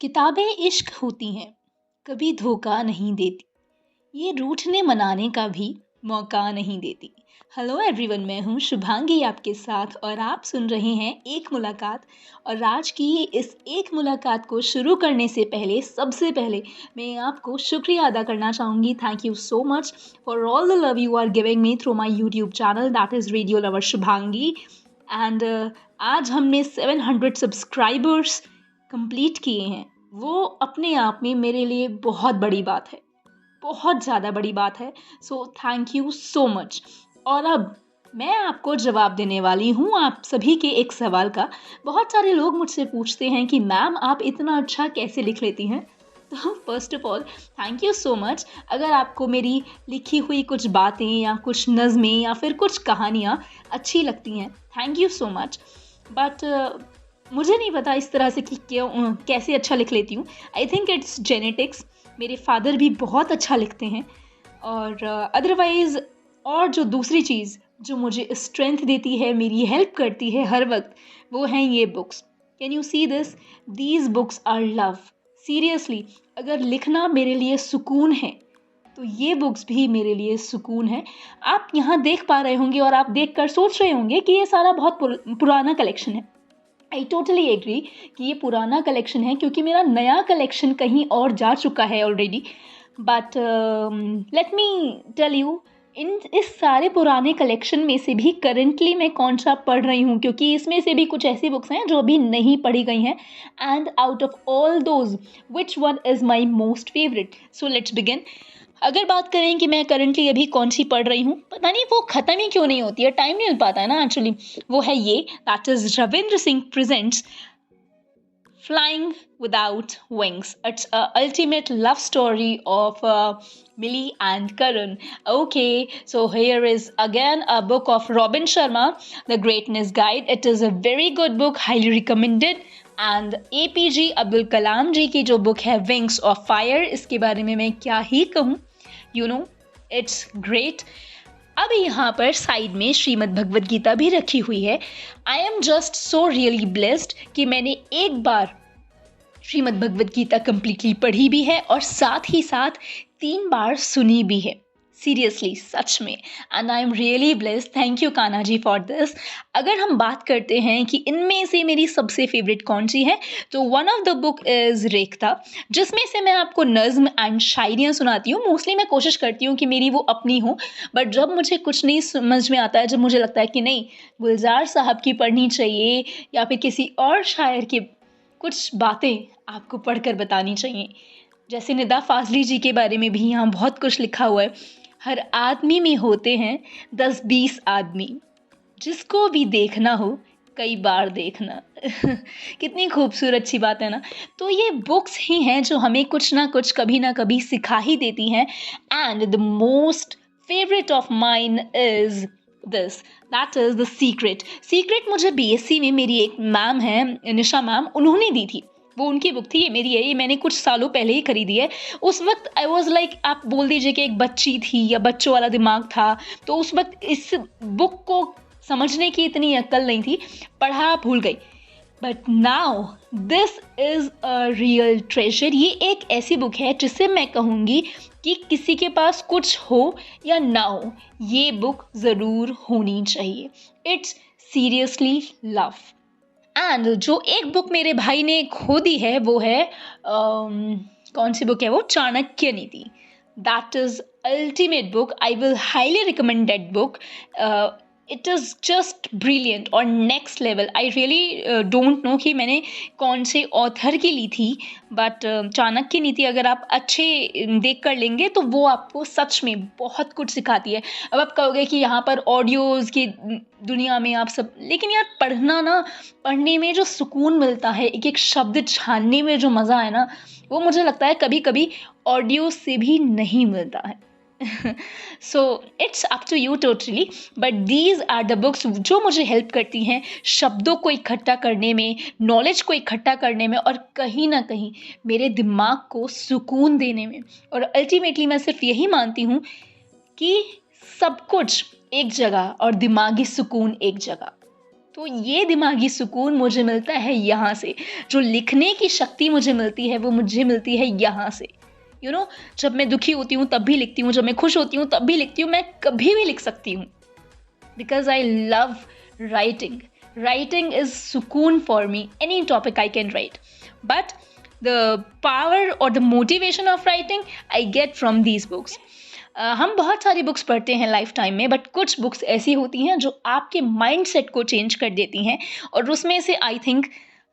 किताबें इश्क होती हैं, कभी धोखा नहीं देती, ये रूठने मनाने का भी मौका नहीं देती। हेलो एवरीवन, मैं हूँ शुभांगी आपके साथ और आप सुन रहे हैं एक मुलाकात। और आज की इस एक मुलाकात को शुरू करने से पहले सबसे पहले मैं आपको शुक्रिया अदा करना चाहूँगी। Thank you so much for all the love you are giving me through my YouTube channel that is radio lover Shubhangi. And आज हमने 700 सब्सक्राइबर्स कंप्लीट किए हैं। वो अपने आप में मेरे लिए बहुत बड़ी बात है, बहुत ज़्यादा बड़ी बात है। So thank you so much. और अब मैं आपको जवाब देने वाली हूँ आप सभी के एक सवाल का। बहुत सारे लोग मुझसे पूछते हैं कि मैम आप इतना अच्छा कैसे लिख लेती हैं। तो first of all thank you so much. अगर आपको मेरी लिखी हुई कुछ बातें या कुछ नज़में या फिर कुछ कहानियाँ अच्छी लगती हैं, thank you so much. But मुझे नहीं पता इस तरह से कि क्यों कैसे अच्छा लिख लेती हूँ। I think it's genetics. मेरे फादर भी बहुत अच्छा लिखते हैं। और अदरवाइज़ और जो दूसरी चीज़ जो मुझे स्ट्रेंथ देती है, मेरी हेल्प करती है हर वक्त, वो हैं ये books. Can you see this? These books are love. Seriously, अगर लिखना मेरे लिए सुकून है तो ये बुक्स भी मेरे लिए सुकून है। आप यहाँ देख पा रहे होंगे और आप देख कर सोच रहे होंगे कि ये सारा बहुत पुराना कलेक्शन है। आई टोटली एग्री कि ये पुराना कलेक्शन है क्योंकि मेरा नया कलेक्शन कहीं और जा चुका है already. But let me tell you, इस सारे पुराने कलेक्शन में से भी करंटली मैं कौन सा पढ़ रही हूँ, क्योंकि इसमें से भी कुछ ऐसी बुक्स हैं जो अभी नहीं पढ़ी गई हैं। And out of all those which one is my most favourite? So let's begin. अगर बात करें कि मैं करंटली अभी कौन सी पढ़ रही हूँ, पता नहीं वो ख़त्म ही क्यों नहीं होती है, टाइम नहीं मिल पाता है ना एक्चुअली। वो है ये, that is Ravindra Singh presents Flying Without Wings. It's a ultimate love story of Millie and Karan. Okay, so here is again a book of Robin Sharma, The Greatness Guide. It is a very good book, highly recommended. And APJ Abdul Kalam ji की जो book है Wings of Fire, इसके बारे में मैं क्या ही कहूँ, it's great. अब यहाँ पर साइड में श्रीमद् भगवद गीता भी रखी हुई है। I am just so really blessed कि मैंने एक बार श्रीमद् भगवद गीता कम्प्लीटली पढ़ी भी है और साथ ही साथ 3 बार सुनी भी है। सीरियसली, सच में। And I am really blessed. Thank you Kanha ji for this. अगर हम बात करते हैं कि इनमें से मेरी सबसे फेवरेट कौन सी है, तो one of the book is Rekhta, जिसमें से मैं आपको नज़्म एंड शायरियाँ सुनाती हूँ। मोस्टली मैं कोशिश करती हूँ कि मेरी वो अपनी हो, बट जब मुझे कुछ नहीं समझ में आता है, जब मुझे लगता है कि नहीं, गुलजार साहब की पढ़नी चाहिए या फिर किसी और शायर की कुछ बातें आपको पढ़कर बतानी चाहिए। जैसे निदा फाजली जी के बारे में भी यहाँ बहुत कुछ लिखा हुआ है। हर आदमी में होते हैं 10-20 आदमी, जिसको भी देखना हो कई बार देखना। कितनी खूबसूरत सी बात है ना। तो ये बुक्स ही हैं जो हमें कुछ ना कुछ कभी ना कभी सिखा ही देती हैं। And the most favourite of mine is this, that is the secret मुझे बीएससी में मेरी एक मैम है, निशा मैम, उन्होंने दी थी। वो उनकी बुक थी, ये मेरी है, ये मैंने कुछ सालों पहले ही खरीदी है। उस वक्त आई वॉज लाइक, आप बोल दीजिए कि एक बच्ची थी या बच्चों वाला दिमाग था, तो उस वक्त इस बुक को समझने की इतनी अक्ल नहीं थी, पढ़ा भूल गई। But now this is a real treasure. ये एक ऐसी बुक है जिससे मैं कहूँगी कि किसी के पास कुछ हो या ना हो, ये बुक ज़रूर होनी चाहिए। It's seriously love. एंड जो एक बुक मेरे भाई ने खो दी है वो है कौन सी बुक है वो, Chanakya Niti. That is ultimate book. I will highly recommend that book. It is just brilliant और next level. I really don't know कि मैंने कौन से ऑथर की ली थी, बट चाणक्य नीति अगर आप अच्छे देख कर लेंगे तो वो आपको सच में बहुत कुछ सिखाती है। अब आप कहोगे कि यहाँ पर ऑडियोज़ की दुनिया में आप सब, लेकिन यार पढ़ना ना, पढ़ने में जो सुकून मिलता है, एक एक शब्द छानने में जो मज़ा है ना, वो मुझे लगता है कभी कभी ऑडियो से भी नहीं मिलता है। So it's up to you totally, but these are the books जो मुझे हेल्प करती हैं शब्दों को इकट्ठा करने में, नॉलेज को इकट्ठा करने में, और कहीं ना कहीं मेरे दिमाग को सुकून देने में। और अल्टीमेटली मैं सिर्फ यही मानती हूँ कि सब कुछ एक जगह और दिमागी सुकून एक जगह। तो ये दिमागी सुकून मुझे मिलता है यहाँ से। जो लिखने की शक्ति मुझे मिलती है वो मुझे मिलती है यहाँ से। जब मैं दुखी होती हूँ तब भी लिखती हूँ, जब मैं खुश होती हूँ तब भी लिखती हूँ, मैं कभी भी लिख सकती हूँ। Because I love writing. Writing is सुकून for me. Any topic I can write, but the power और the motivation of writing I get from these books. हम बहुत सारी बुक्स पढ़ते हैं लाइफ टाइम में, बट कुछ बुक्स ऐसी होती हैं जो आपके माइंड सेट को चेंज कर देती हैं, और उसमें से I think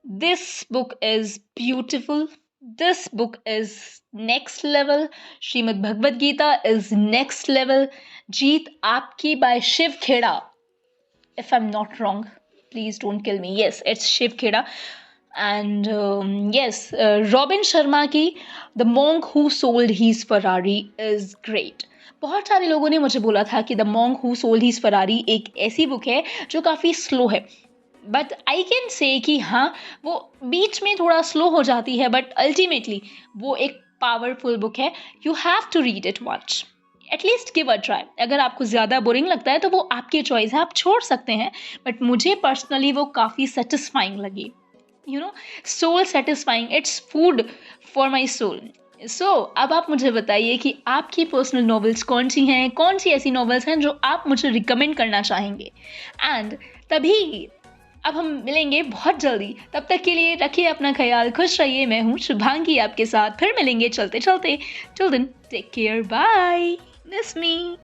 this book is beautiful, this book is next level. Shrimad Bhagavad Gita is next level. Jeet Aapki by Shiv Khera, if I'm not wrong, please don't kill me. Yes, it's Shiv Kheda. And yes, Robin Sharma की The Monk Who Sold His Ferrari is great. बहुत सारे लोगों ने मुझे बोला था कि the monk who sold his Ferrari एक ऐसी बुक है जो काफ़ी स्लो है, बट आई कैन से कि हाँ, वो बीच में थोड़ा स्लो हो जाती है, बट अल्टीमेटली वो एक पावरफुल बुक है। You have to read it once, at least give a try. अगर आपको ज़्यादा बोरिंग लगता है तो वो आपकी चॉइस है, आप छोड़ सकते हैं, बट मुझे पर्सनली वो काफ़ी सेटिस्फाइंग लगी। Soul satisfying, it's food for my soul. So अब आप मुझे बताइए कि आपकी पर्सनल नॉवेल्स कौन सी हैं, कौन सी ऐसी नॉवेल्स हैं जो आप मुझे रिकमेंड करना चाहेंगे। एंड तभी अब हम मिलेंगे बहुत जल्दी, तब तक के लिए रखिए अपना ख्याल, खुश रहिए। मैं हूँ शुभांगी आपके साथ, फिर मिलेंगे चलते चलते। Till then take care, bye, miss मी।